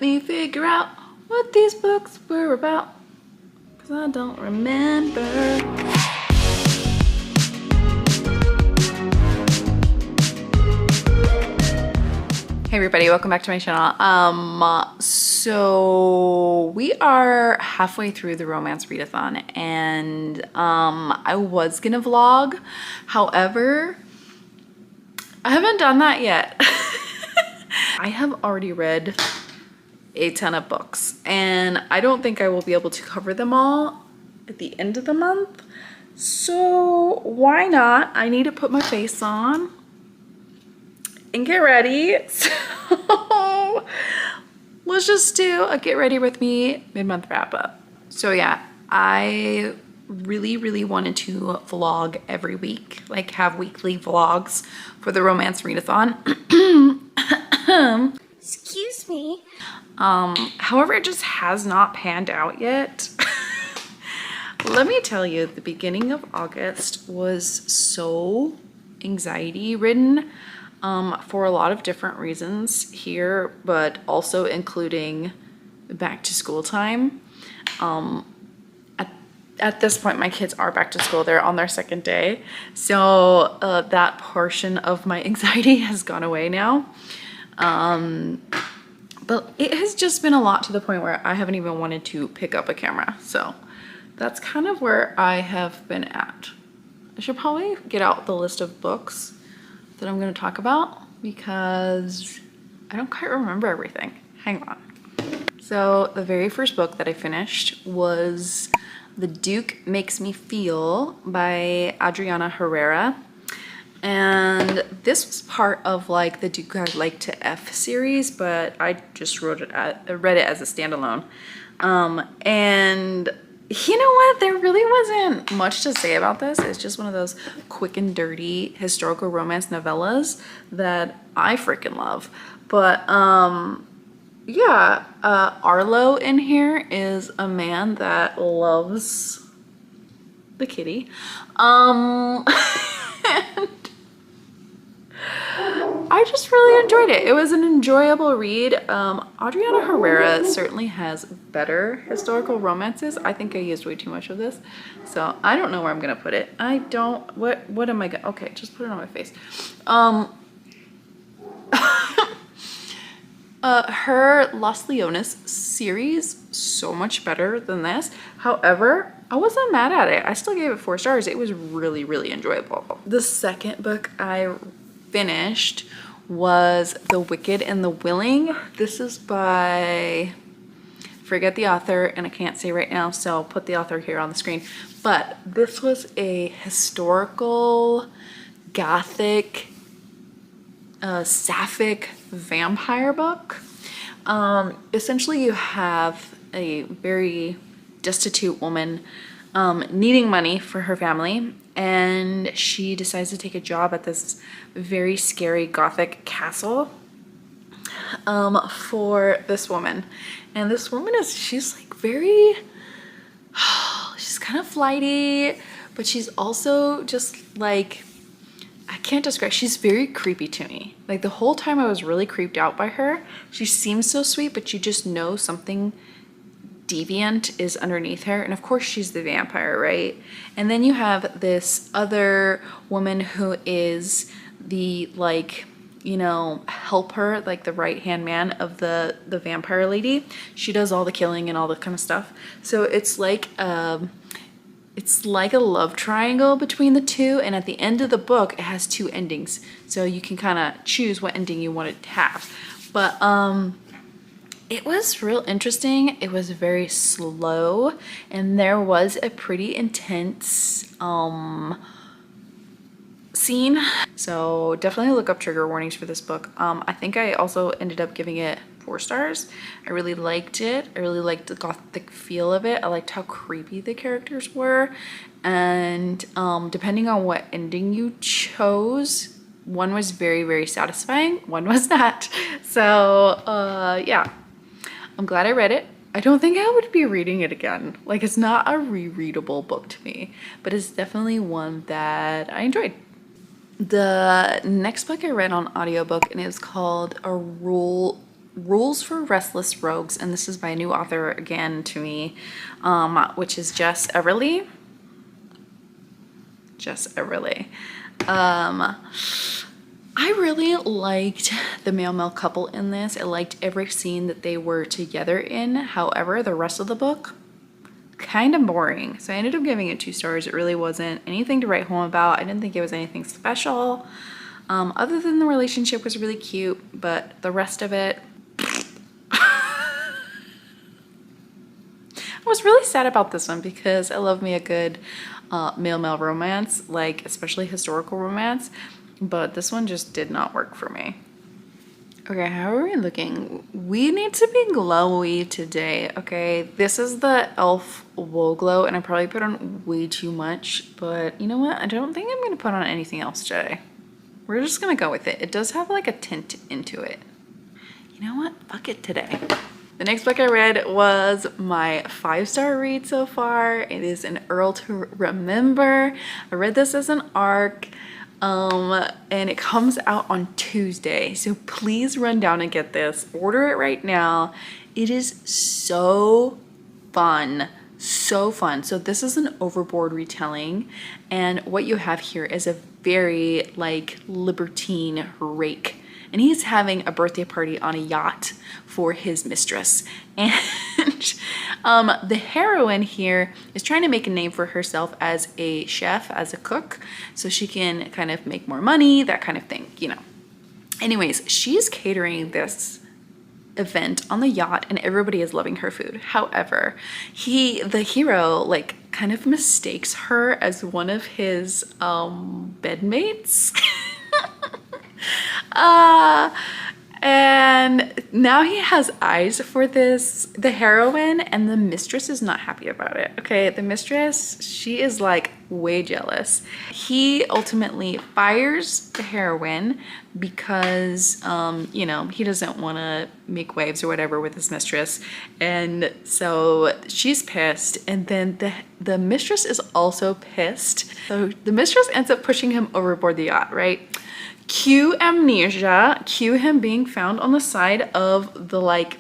me figure out what these books were about, because I don't remember. Hey everybody, welcome back to my channel. So we are halfway through the romance readathon, and I was gonna vlog. However, I haven't done that yet. I have already read a ton of books, and I don't think I will be able to cover them all at the end of the month. So why not? I need to put my face on and get ready. So let's just do a get ready with me mid-month wrap up. So yeah, I really wanted to vlog every week, like have weekly vlogs for the romance readathon. Excuse me. However, it just has not panned out yet. Let me tell you, the beginning of August was so anxiety ridden. For a lot of different reasons here, but also including back to school time. At this point, my kids are back to school. They're on their second day. So that portion of my anxiety has gone away now. But it has just been a lot to the point where I haven't even wanted to pick up a camera. So that's kind of where I have been at. I should probably get out the list of books that I'm going to talk about because I don't quite remember everything. Hang on. So the very first book that I finished was The Duke Makes Me Feel by Adriana Herrera. And this was part of like the Duke I'd Like to F series, but I just read it as a standalone. And you know what? There really wasn't much to say about this. It's just one of those quick and dirty historical romance novellas that I freaking love. But yeah, Arlo in here is a man that loves the kitty. And I just really enjoyed it. It was an enjoyable read. Adriana Herrera certainly has better historical romances. I think I used way too much of this, so I don't know where I'm gonna put it. I don't, what am I gonna, okay, just put it on my face. Her Los Leones series, so much better than this. However, I wasn't mad at it. I still gave it 4 stars. It was really enjoyable. The second book I finished was The Wicked and the Willing. This is by, forget the author, and I can't say right now, so I'll put the author here on the screen. But this was a historical, gothic, sapphic vampire book. Essentially, you have a very destitute woman needing money for her family, and she decides to take a job at this very scary gothic castle for this woman. And this woman is, she's like very, she's kind of flighty, but she's also just like, I can't describe, she's very creepy to me. Like the whole time I was really creeped out by her. She seems so sweet, but you just know something deviant is underneath her. And of course she's the vampire, right? And then you have this other woman who is the, like, you know, helper, like the right-hand man of the vampire lady. She does all the killing and all that kind of stuff. So it's like a love triangle between the two, and at the end of the book it has 2 endings, so you can kind of choose what ending you want it to have. But it was real interesting. It was very slow, and there was a pretty intense scene. So definitely look up trigger warnings for this book. I think I also ended up giving it 4 stars. I really liked it. I really liked the gothic feel of it. I liked how creepy the characters were. And depending on what ending you chose, one was very satisfying, one was not. So yeah, I'm glad I read it. I don't think I would be reading it again. Like, it's not a rereadable book to me, but it's definitely one that I enjoyed. The next book I read on audiobook, and it was called Rules for Restless Rogues, and this is by a new author again to me, which is Jess Everly. I really liked the male couple in this. I liked every scene that they were together in. However, the rest of the book, kind of boring. So I ended up giving it 2 stars. It really wasn't anything to write home about. I didn't think it was anything special. Other than the relationship was really cute, but the rest of it, I was really sad about this one because I love me a good male-male romance, like especially historical romance, but this one just did not work for me. Okay, how are we looking? We need to be glowy today, okay? This is the e.l.f. Wool Glow, and I probably put on way too much, but you know what? I don't think I'm gonna put on anything else today. We're just gonna go with it. It does have like a tint into it. You know what? Fuck it today. The next book I read was my 5-star read so far. It is an Earl to Remember. I read this as an ARC. And it comes out on Tuesday, so please run down and get this. Order it right now. It is so fun, so fun. So this is an Overboard retelling, and what you have here is a very like libertine rake, and he's having a birthday party on a yacht for his mistress. And the heroine here is trying to make a name for herself as a chef, as a cook, so she can kind of make more money, that kind of thing, you know. Anyways, she's catering this event on the yacht and everybody is loving her food. However, the hero like kind of mistakes her as one of his bedmates. And now he has eyes for the heroine, and the mistress is not happy about it. Okay, the mistress, she is like way jealous. He ultimately fires the heroine because, you know, he doesn't want to make waves or whatever with his mistress. And so she's pissed, and then the mistress is also pissed. So the mistress ends up pushing him overboard the yacht, right? Cue amnesia, cue him being found on the side of the like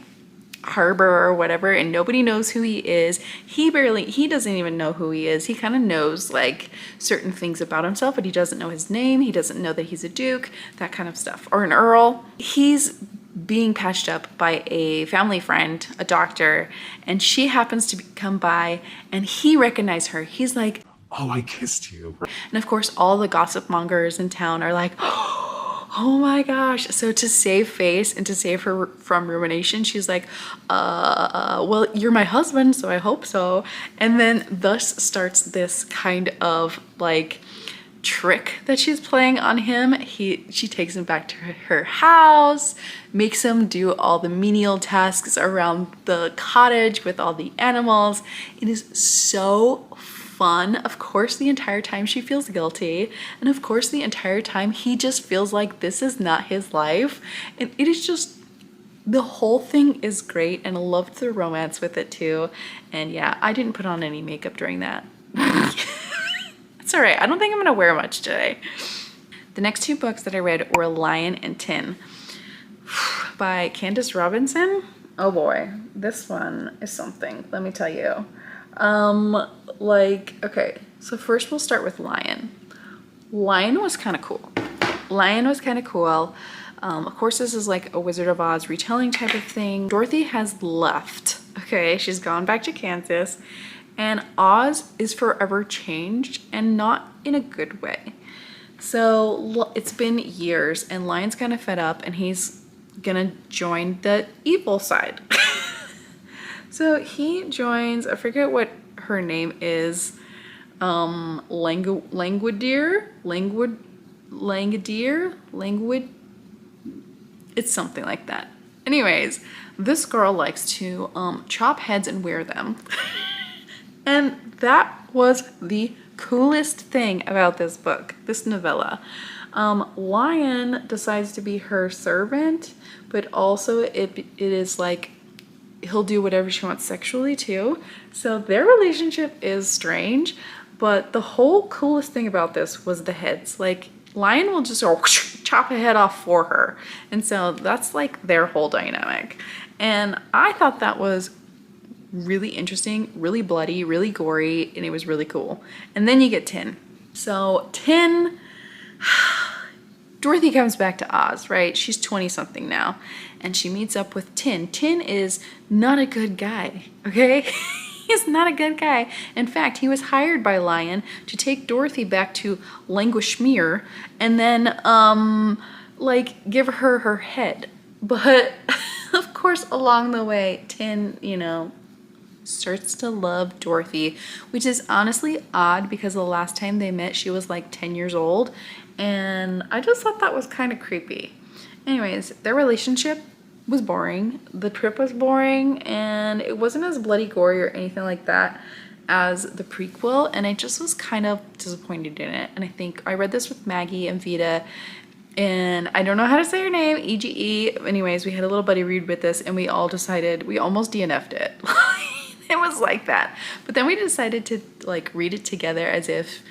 harbor or whatever, and nobody knows who he is. He doesn't even know who he is. He kind of knows like certain things about himself, but he doesn't know his name. He doesn't know that he's a duke, that kind of stuff, or an earl. He's being patched up by a family friend, a doctor, and she happens to come by, and he recognized her. He's like, "Oh, I kissed you." And of course, all the gossip mongers in town are like, "Oh my gosh." So to save face and to save her from ruination, she's like, well, you're my husband, so I hope so. And then thus starts this kind of like trick that she's playing on him. She takes him back to her house, makes him do all the menial tasks around the cottage with all the animals. It is so fun. Of course, the entire time she feels guilty, and of course the entire time he just feels like this is not his life, and it is just, the whole thing is great, and I loved the romance with it too. And yeah, I didn't put on any makeup during that. It's all right. I don't think I'm gonna wear much today. The next 2 books that I read were Lion and Tin by Candace Robinson. Oh boy, this one is something, let me tell you. Okay, so first we'll start with Lion. Lion was kind of cool. Of course, this is like a Wizard of Oz retelling type of thing. Dorothy has left. Okay, she's gone back to Kansas, and Oz is forever changed, and not in a good way. So it's been years, and Lion's kind of fed up, and he's gonna join the evil side. So he joins, I forget what her name is, Languideer, it's something like that. Anyways, this girl likes to chop heads and wear them. And that was the coolest thing about this book, this novella. Lion decides to be her servant, but also it is like, he'll do whatever she wants sexually too. So their relationship is strange, but the whole coolest thing about this was the heads. Like, Lion will just chop a head off for her. And so that's like their whole dynamic. And I thought that was really interesting, really bloody, really gory, and it was really cool. And then you get Tin. So Tin, Dorothy comes back to Oz, right? She's 20 something now, and she meets up with Tin. Tin is not a good guy, okay? He's not a good guy. In fact, he was hired by Lion to take Dorothy back to Languishmere and then like give her her head. But of course, along the way, Tin, you know, starts to love Dorothy, which is honestly odd because the last time they met, she was like 10 years old. And I just thought that was kind of creepy. Anyways, their relationship was boring. The trip was boring, and it wasn't as bloody gory or anything like that as the prequel. And I just was kind of disappointed in it. And I think I read this with Maggie and Vita, and I don't know how to say her name, EGE. Anyways, we had a little buddy read with this, and we all decided, we almost DNF'd it. It was like that. But then we decided to like read it together as if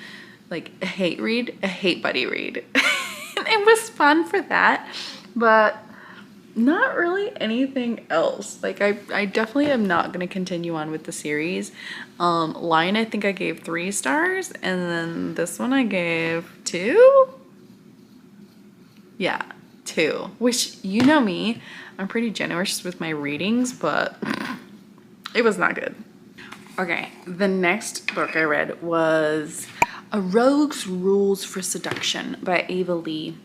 like a hate read, a hate buddy read. And it was fun for that, but not really anything else. Like I definitely am not going to continue on with the series. Lion, I think I gave 3 stars, and then this one I gave 2. Yeah, 2, which, you know me, I'm pretty generous with my ratings, but it was not good. Okay, the next book I read was A Rogue's Rules for Seduction by Ava Lee.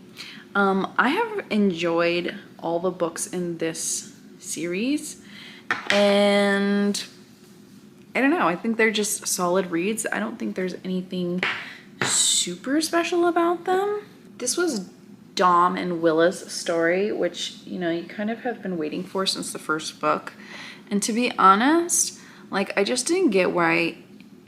I have enjoyed all the books in this series, and I don't know, I think they're just solid reads. I don't think there's anything super special about them. This was Dom and Willa's story, which, you know, you kind of have been waiting for since the first book. And to be honest, like, I just didn't get why,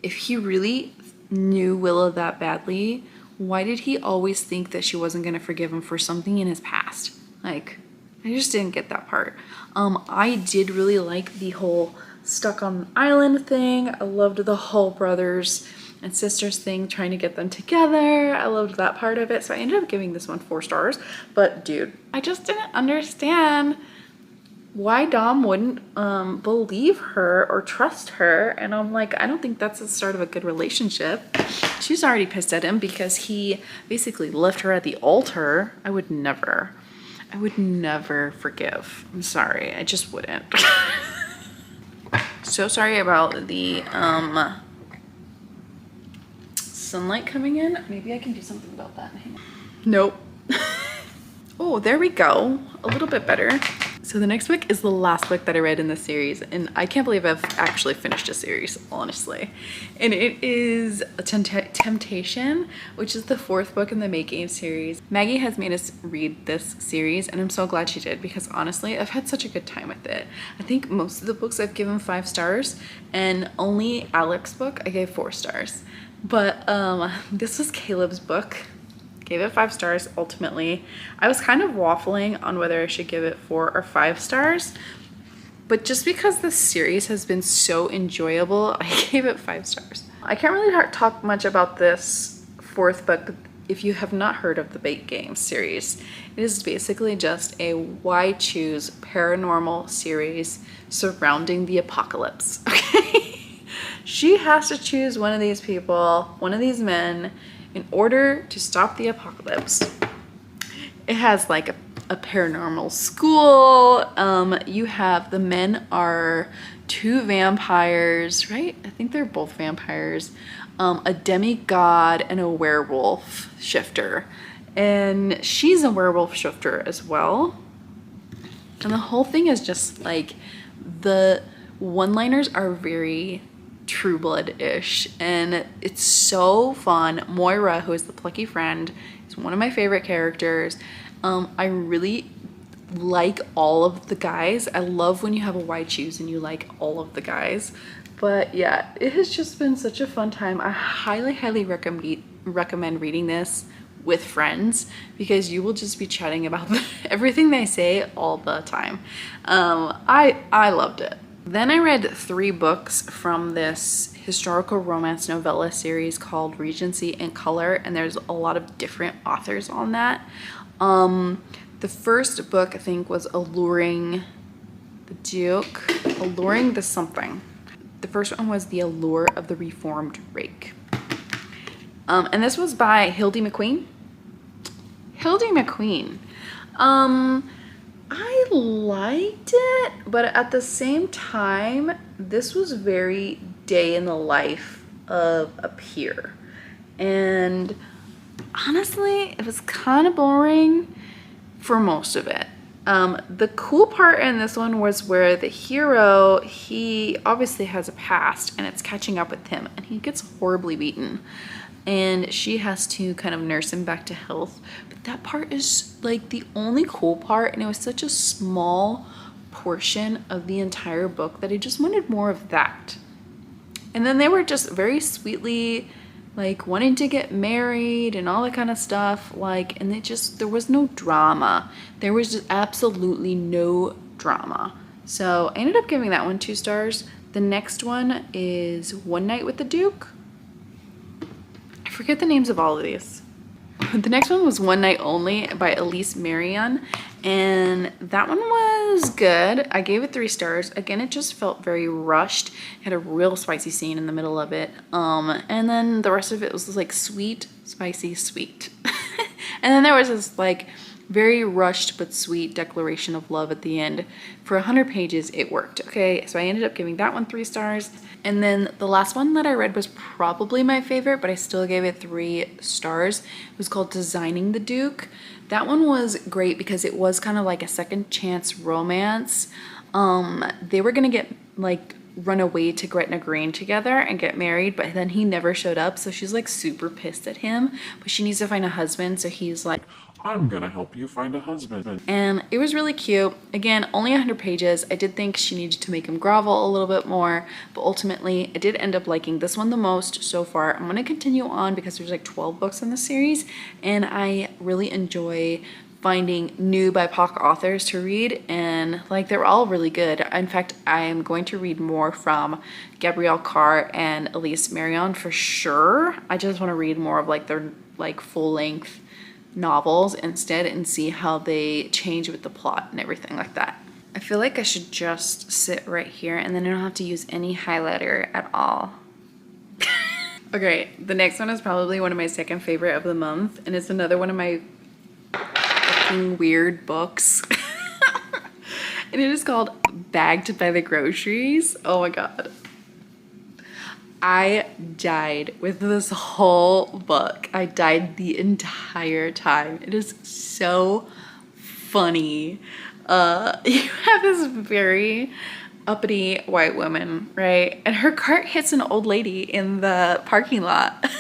if he really knew Willa that badly, why did he always think that she wasn't going to forgive him for something in his past? Like, I just didn't get that part. I did really like the whole stuck on the island thing. I loved the whole brothers and sisters thing, trying to get them together. I loved that part of it. So I ended up giving this one 4 stars. But dude, I just didn't understand why Dom wouldn't believe her or trust her. And I'm like, I don't think that's the start of a good relationship. She's already pissed at him because he basically left her at the altar. I would never forgive. I'm sorry, I just wouldn't. So sorry about the sunlight coming in. Maybe I can do something about that. Hang on. Nope. Oh, there we go. A little bit better. So the next book is the last book that I read in the series, and I can't believe I've actually finished a series, honestly. And it is Temptation, which is the 4th book in the Make Game series. Maggie has made us read this series, and I'm so glad she did, because honestly, I've had such a good time with it. I think most of the books I've given 5 stars, and only Alex's book I gave 4 stars. But this was Caleb's book. Gave it 5 stars ultimately. I was kind of waffling on whether I should give it 4 or 5 stars, but just because the series has been so enjoyable, I gave it 5 stars. I can't really talk much about this 4th book if you have not heard of the Bait Game series. It is basically just a why choose paranormal series surrounding the apocalypse, okay? She has to choose one of these people, one of these men, in order to stop the apocalypse. It has like a paranormal school. You have, the men are 2 vampires, right? I think they're both vampires. A demigod and a werewolf shifter. And she's a werewolf shifter as well. And the whole thing is just like, the one-liners are very True Blood-ish, and it's so fun. Moira, who is the plucky friend, is one of my favorite characters. I really like all of the guys. I love when you have a why choose and you like all of the guys. But yeah, it has just been such a fun time. I highly recommend reading this with friends, because you will just be chatting about everything they say all the time. I loved it. Then I read 3 books from this historical romance novella series called Regency in Color, and there's a lot of different authors on that. The first book I think was Alluring the Duke, Alluring the something. The first one was The Allure of the Reformed Rake. And this was by Hildy McQueen. Hildy McQueen. I liked it, but at the same time, this was very day in the life of a peer. And honestly, it was kind of boring for most of it. The cool part in this one was where the hero, he obviously has a past and it's catching up with him, and he gets horribly beaten. And she has to kind of nurse him back to health. But that part is like the only cool part, and it was such a small portion of the entire book that I just wanted more of that. And then they were just very sweetly like wanting to get married and all that kind of stuff, like, and there was no drama. There was just absolutely no drama. So I ended up giving that one 2 stars. The next one is One Night with the Duke. I forget the names of all of these. The next one was One Night Only by Elise Marion, and that one was good. I gave it 3 stars. Again, it just felt very rushed. It had a real spicy scene in the middle of it. And then the rest of it was like sweet, spicy, sweet. And then there was this like very rushed but sweet declaration of love at the end. For 100 pages, it worked. Okay, so I ended up giving that one 3 stars. And then the last one that I read was probably my favorite, but I still gave it 3 stars. It was called Designing the Duke. That one was great because it was kind of like a second chance romance. They were gonna get like run away to Gretna Green together and get married, but then he never showed up, so she's like super pissed at him, but she needs to find a husband, so he's like, I'm gonna help you find a husband. and it was really cute. Again, only 100 pages. I did think she needed to make him grovel a little bit more, but ultimately I did end up liking this one the most so far. I'm gonna continue on because there's like 12 books in the series, and I really enjoy finding new BIPOC authors to read, and like they're all really good. In fact, I am going to read more from Gabrielle Carr and Elise Marion for sure. I just want to read more of like their like full-length novels instead and see how they change with the plot and everything like that. I feel like I should just sit right here and then I don't have to use any highlighter at all. Okay, the next one is probably one of my second favorite of the month, and it's another one of my fucking weird books. And it is called Bagged by the Groceries. Oh my god. I died with this whole book. I died the entire time. It is so funny. You have this very uppity white woman, right? And her cart hits an old lady in the parking lot.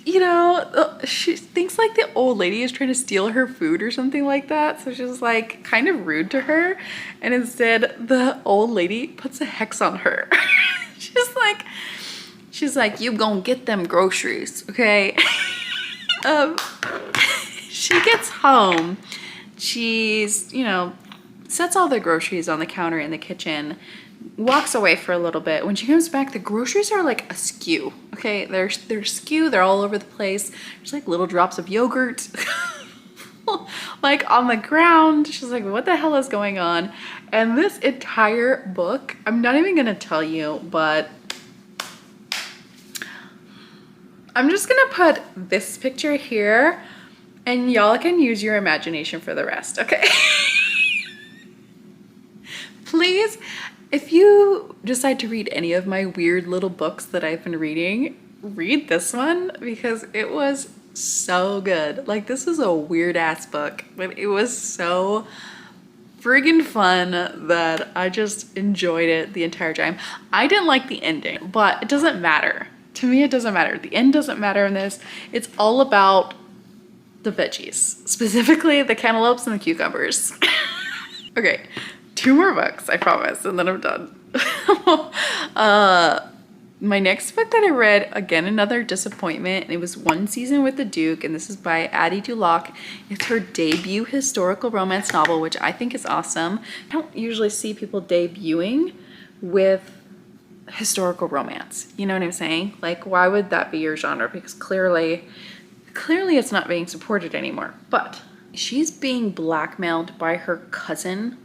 You know, she thinks like the old lady is trying to steal her food or something like that. So she's like kind of rude to her. And instead the old lady puts a hex on her. She's like, you gonna get them groceries, okay? She gets home. She's, you know, sets all the groceries on the counter in the kitchen, walks away for a little bit. When she comes back, the groceries are like askew, okay? They're askew, they're all over the place. There's like little drops of yogurt like on the ground. She's like, what the hell is going on? And this entire book, I'm not even gonna tell you, but I'm just gonna put this picture here and y'all can use your imagination for the rest, okay? Please, if you decide to read any of my weird little books that I've been reading, read this one because it was so good. Like, this is a weird ass book, but it was so friggin' fun that I just enjoyed it the entire time. I didn't like the ending, but it doesn't matter. To me, it doesn't matter. The end doesn't matter in this. It's all about the veggies, specifically the cantaloupes and the cucumbers. Okay, 2 more books, I promise, and then I'm done. My next book that I read, again, another disappointment, and it was One Season with the Duke, and this is by Addie Dulac. It's her debut historical romance novel, which I think is awesome. I don't usually see people debuting with historical romance. You know what I'm saying? Like, why would that be your genre? Because clearly it's not being supported anymore. But she's being blackmailed by her cousin,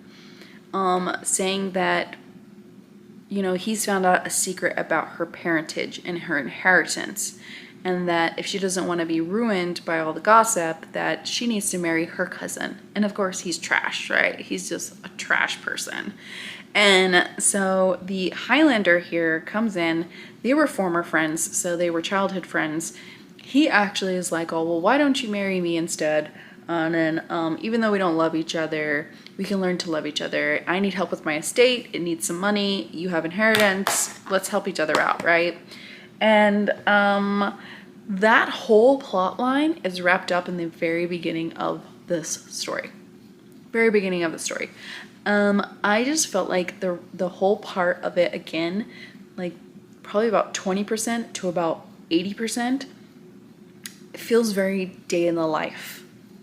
saying that, you know, he's found out a secret about her parentage and her inheritance, and that if she doesn't want to be ruined by all the gossip, that she needs to marry her cousin. And of course, he's trash, right? He's just a trash person. And so the Highlander here comes in. They were former friends, so they were childhood friends. He actually is like, oh, well, why don't you marry me instead? And then even though we don't love each other, we can learn to love each other. I need help with my estate. It needs some money. You have inheritance. Let's help each other out, right? And that whole plot line is wrapped up in the very beginning of this story. Very beginning of the story. I just felt like the whole part of it, again, like probably about 20% to about 80%, it feels very day in the life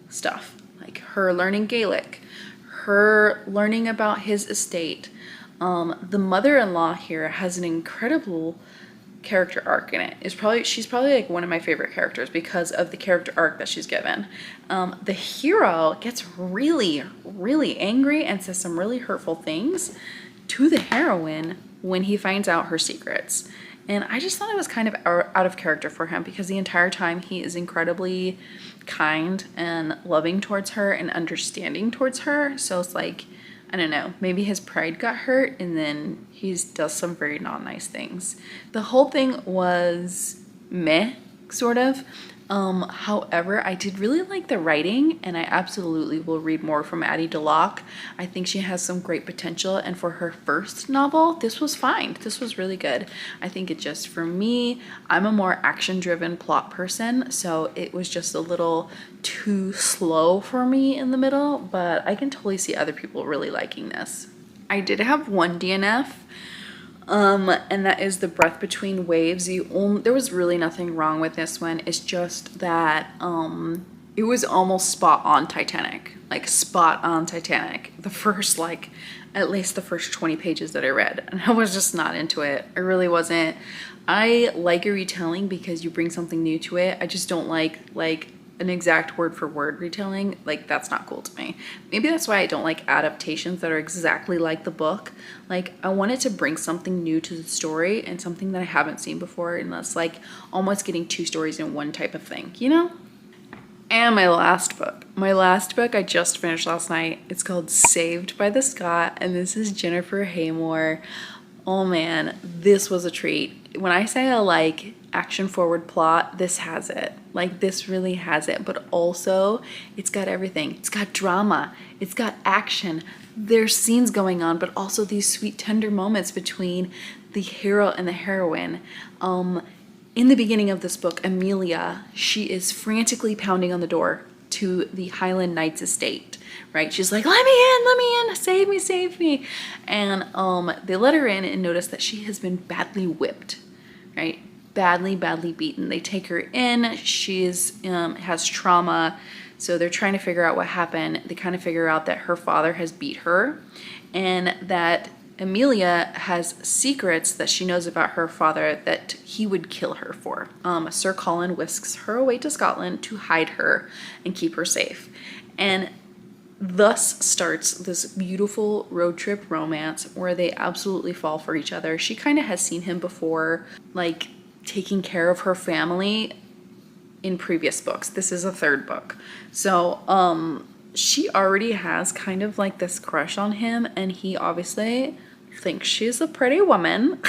stuff. Like her learning Gaelic, her learning about his estate. The mother-in-law here has an incredible character arc in it. She's probably like one of my favorite characters because of the character arc that she's given. The hero gets really, really angry and says some really hurtful things to the heroine when he finds out her secrets. And I just thought it was kind of out of character for him, because the entire time he is incredibly kind and loving towards her and understanding towards her. So it's like, I don't know, maybe his pride got hurt and then he does some very not nice things. The whole thing was meh, sort of. However, I did really like the writing, and I absolutely will read more from Addie Dulac. I think she has some great potential, and for her first novel, this was fine. This was really good. I think it just, for me, I'm a more action-driven plot person, so it was just a little too slow for me in the middle, but I can totally see other people really liking this. I did have one DNF, and that is The Breath Between Waves. There was really nothing wrong with this one. It's just that it was almost spot on Titanic. Like spot on Titanic. The first, like, at least the first 20 pages that I read. And I was just not into it. I really wasn't. I like a retelling because you bring something new to it. I just don't like an exact word for word retelling. Like, that's not cool to me. Maybe that's why I don't like adaptations that are exactly like the book. Like, I wanted to bring something new to the story and something that I haven't seen before, and that's like almost getting two stories in one type of thing, you know? And my last book I just finished last night. It's called Saved by the Scott, and this is Jennifer Haymore. Oh man, this was a treat. When I say I like action forward plot, this has it. Like, this really has it. But also, it's got everything. It's got drama. It's got action. There's scenes going on, but also these sweet, tender moments between the hero and the heroine. In the beginning of this book, Amelia, she is frantically pounding on the door to the Highland Knight's estate, right? She's like, let me in, save me. And they let her in and notice that she has been badly whipped, right? Badly beaten. They take her in. She's has trauma, so they're trying to figure out what happened. They kind of figure out that her father has beat her, and that Amelia has secrets that she knows about her father that he would kill her for. Sir Colin whisks her away to Scotland to hide her and keep her safe. And thus starts this beautiful road trip romance where they absolutely fall for each other. She kind of has seen him before, like, taking care of her family in previous books. This is a third book. So, she already has kind of like this crush on him, and he obviously thinks she's a pretty woman.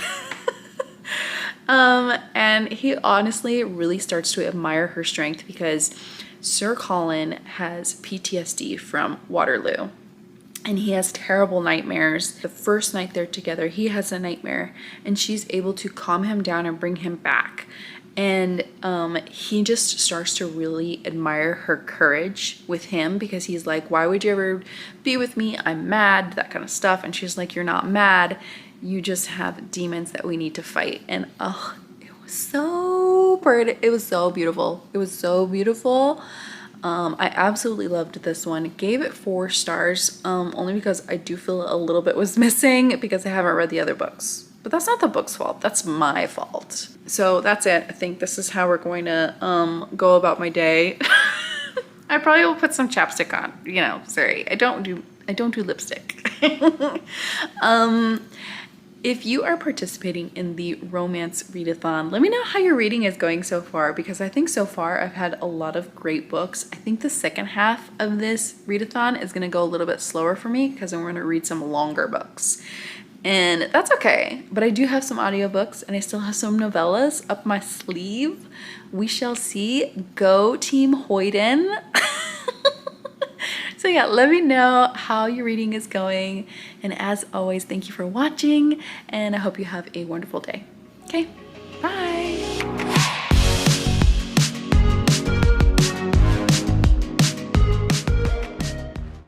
And he honestly really starts to admire her strength because Sir Colin has PTSD from Waterloo. And he has terrible nightmares. The first night they're together, he has a nightmare, and she's able to calm him down and bring him back. And he just starts to really admire her courage with him, because he's like, why would you ever be with me? I'm mad, that kind of stuff. And she's like, you're not mad, you just have demons that we need to fight. And oh, it was so pretty. It was so beautiful. It was so beautiful. I absolutely loved this one. Gave it 4 stars, only because I do feel a little bit was missing because I haven't read the other books. But that's not the book's fault, that's my fault. So that's it. I think this is how we're going to go about my day. I probably will put some chapstick on, you know, sorry. I don't do lipstick. If you are participating in the romance readathon, let me know how your reading is going so far, because I think so far I've had a lot of great books. I think the second half of this readathon is going to go a little bit slower for me because I'm going to read some longer books. And that's okay, but I do have some audiobooks and I still have some novellas up my sleeve. We shall see. Go Team Hoyden. So yeah, let me know how your reading is going. And as always, thank you for watching and I hope you have a wonderful day. Okay, bye.